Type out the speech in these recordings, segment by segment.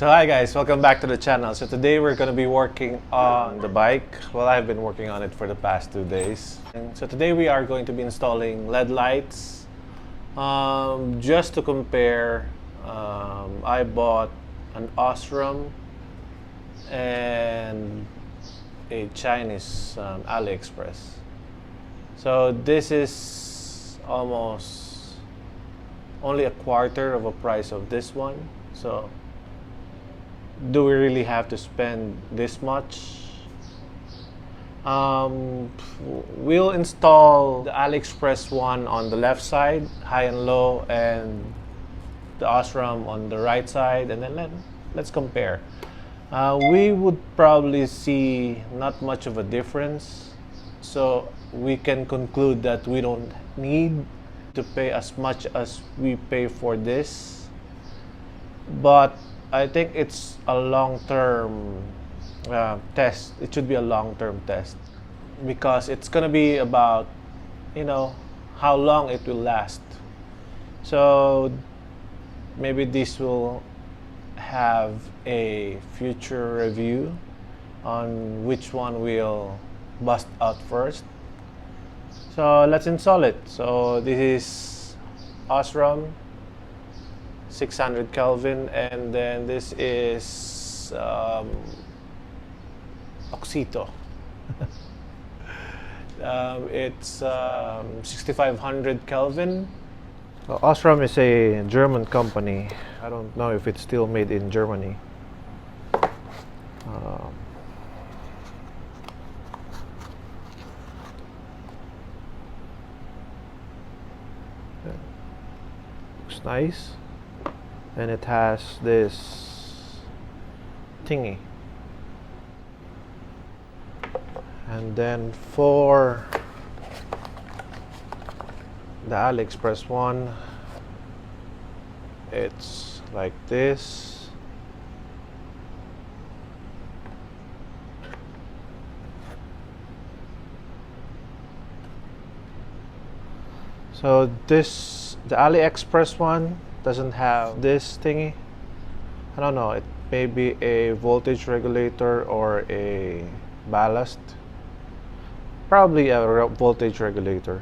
So hi guys, welcome back to the channel. So today we're going to be working on the bike. Well, I've been working on it for the past 2 days. And so today we are going to be installing LED lights. Just to compare, I bought an Osram and a Chinese Aliexpress. So this is almost only a quarter of a price of this one. So do we really have to spend this much? We'll install the Aliexpress one on the left side, high and low, and the Osram on the right side, and then let's compare. We would probably see not much of a difference, so we can conclude that we don't need to pay as much as we pay for this, but I think it's a long-term test. It should be a long-term test because it's gonna be about, how long it will last. So maybe this will have a future review on which one will bust out first. So let's install it. So this is Osram 600 Kelvin, and then this is Oxito. It's 6500 Kelvin. Osram is a German company. I don't know if it's still made in Germany. Looks nice. And it has this thingy. And then for the Aliexpress one, it's like this. So the Aliexpress one doesn't have this thingy. I don't know, it may be a voltage regulator or a ballast. Probably a voltage regulator.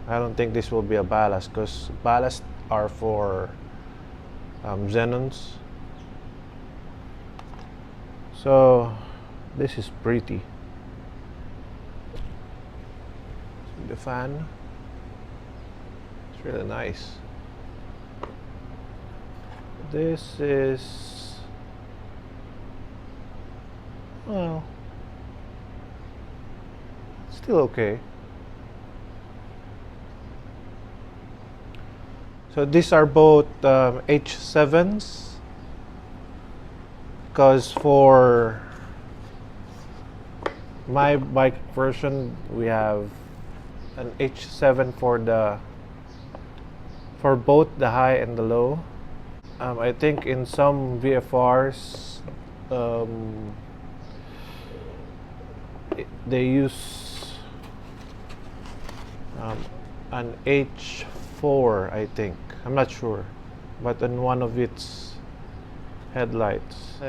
I don't think this will be a ballast because ballast are for xenons. So this is pretty. The fan, it's really nice. This is, well, still okay. So these are both H7s, because for my bike version we have an H7 for both the high and the low. I think in some VFRs they use an H4, I think. I'm not sure, but in one of its headlights.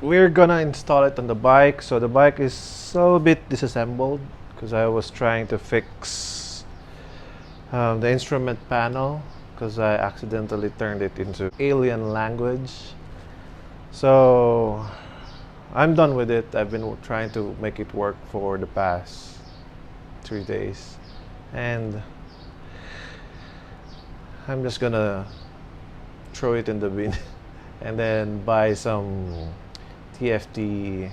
We're gonna install it on the bike. So the bike is a little bit disassembled because I was trying to fix the instrument panel, because I accidentally turned it into alien language. So I'm done with it. I've been trying to make it work for the past 3 days, and I'm just gonna throw it in the bin and then buy some TFT,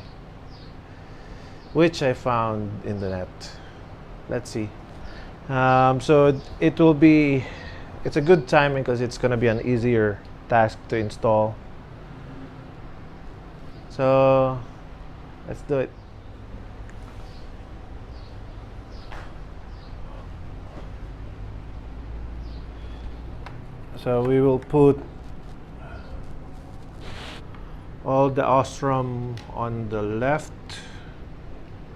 which I found in the net. Let's see. So it's a good timing because it's gonna be an easier task to install. So let's do it. So we will put all the Osram on the left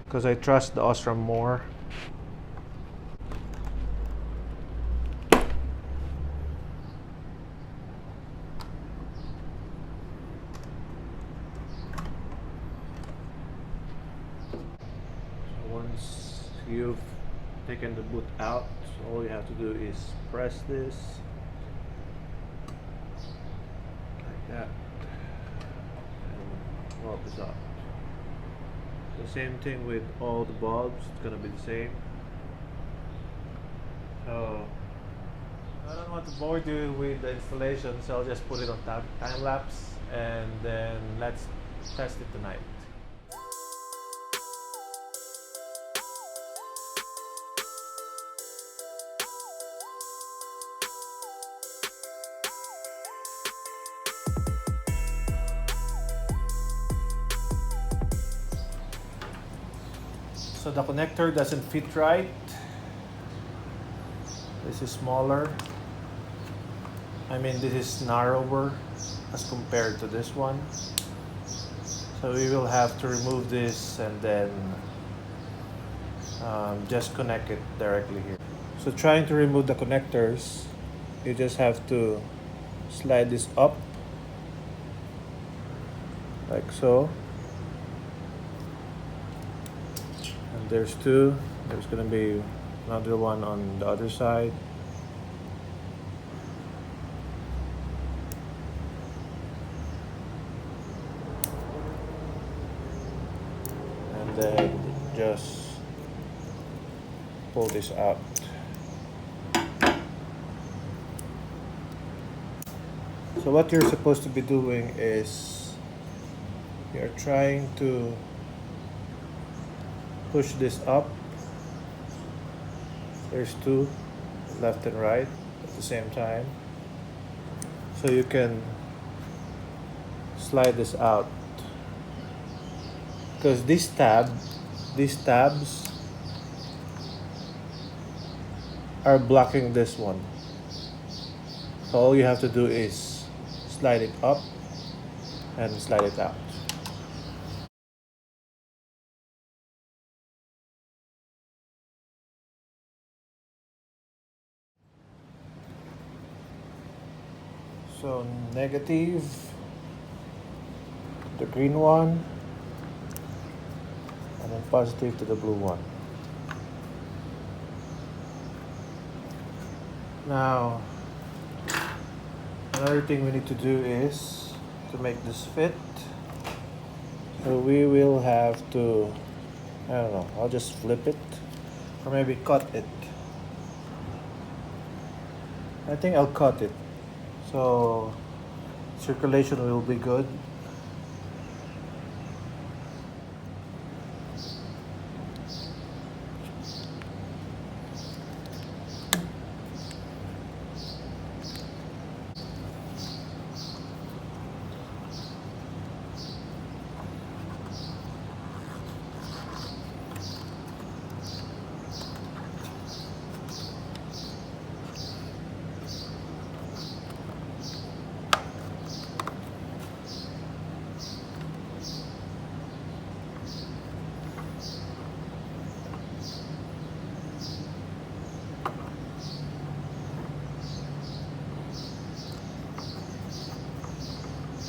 because I trust the Osram more. you've taken the boot out, so all you have to do is press this like that and pop this up. The same thing with all the bulbs, it's gonna be the same. So I don't want to bore you with the installation, so I'll just put it on time lapse and then let's test it tonight. So the connector doesn't fit right. This is smaller. I mean, this is narrower as compared to this one. So we will have to remove this and then just connect it directly here. So trying to remove the connectors, you just have to slide this up like so. And there's two. There's gonna be another one on the other side. And then just pull this out. So what you're supposed to be doing is you're trying to push this up. There's two, left and right at the same time. So you can slide this out. Because these tabs are blocking this one. So all you have to do is slide it up and slide it out. So negative, the green one, and then positive to the blue one. Now, another thing we need to do is to make this fit. So we will have to, I don't know, I'll just flip it or maybe cut it. I think I'll cut it. So circulation will be good.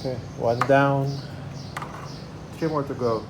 Okay, one down, 3 more to go.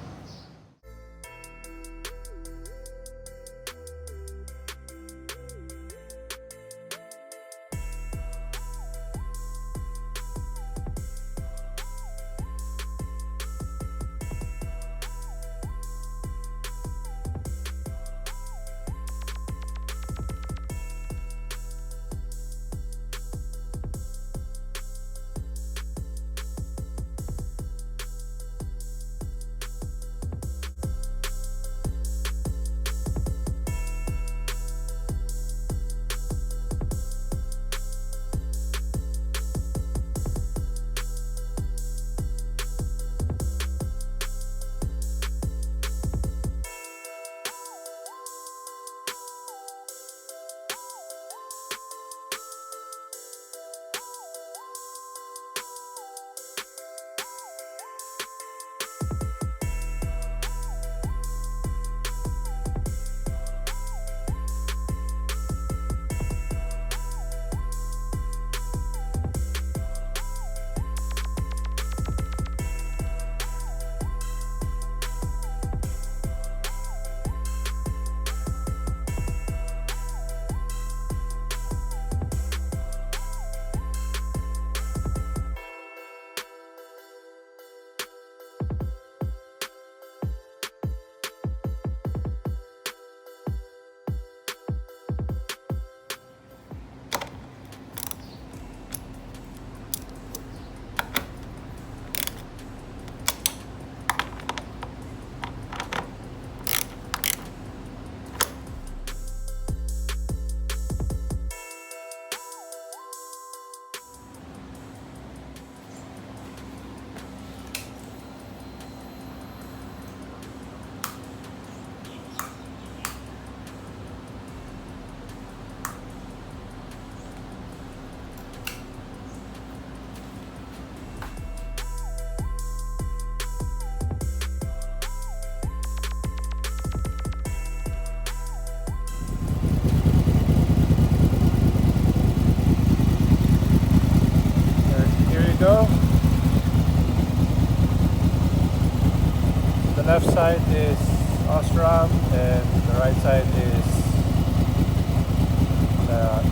left side is Osram and the right side is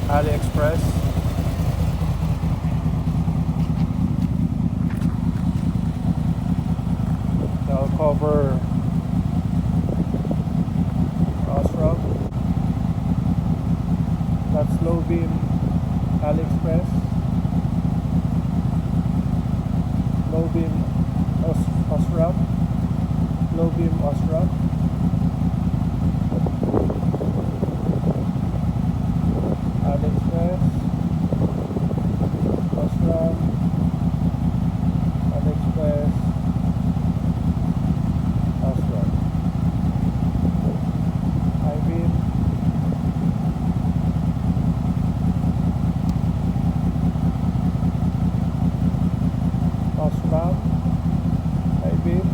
Aliexpress. I'll cover Osram. That's low beam Aliexpress. Low beam Osram. Low beam Osram. Aliexpress. Osram. Aliexpress. Osram. High beam. Osram. High beam.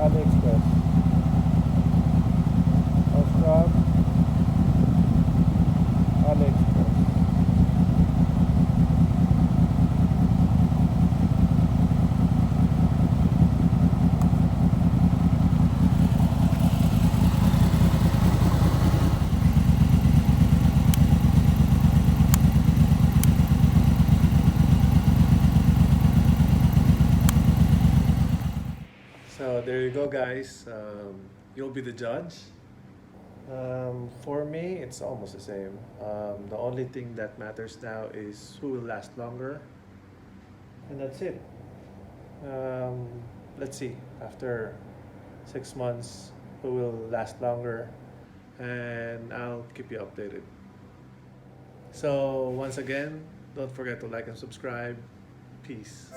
Aliexpress. Osram. Aliexpress. So there you go, guys. You'll be the judge. For me, it's almost the same. The only thing that matters now is who will last longer, and that's it. Let's see, after 6 months, who will last longer, and I'll keep you updated. So, once again, don't forget to like and subscribe. Peace.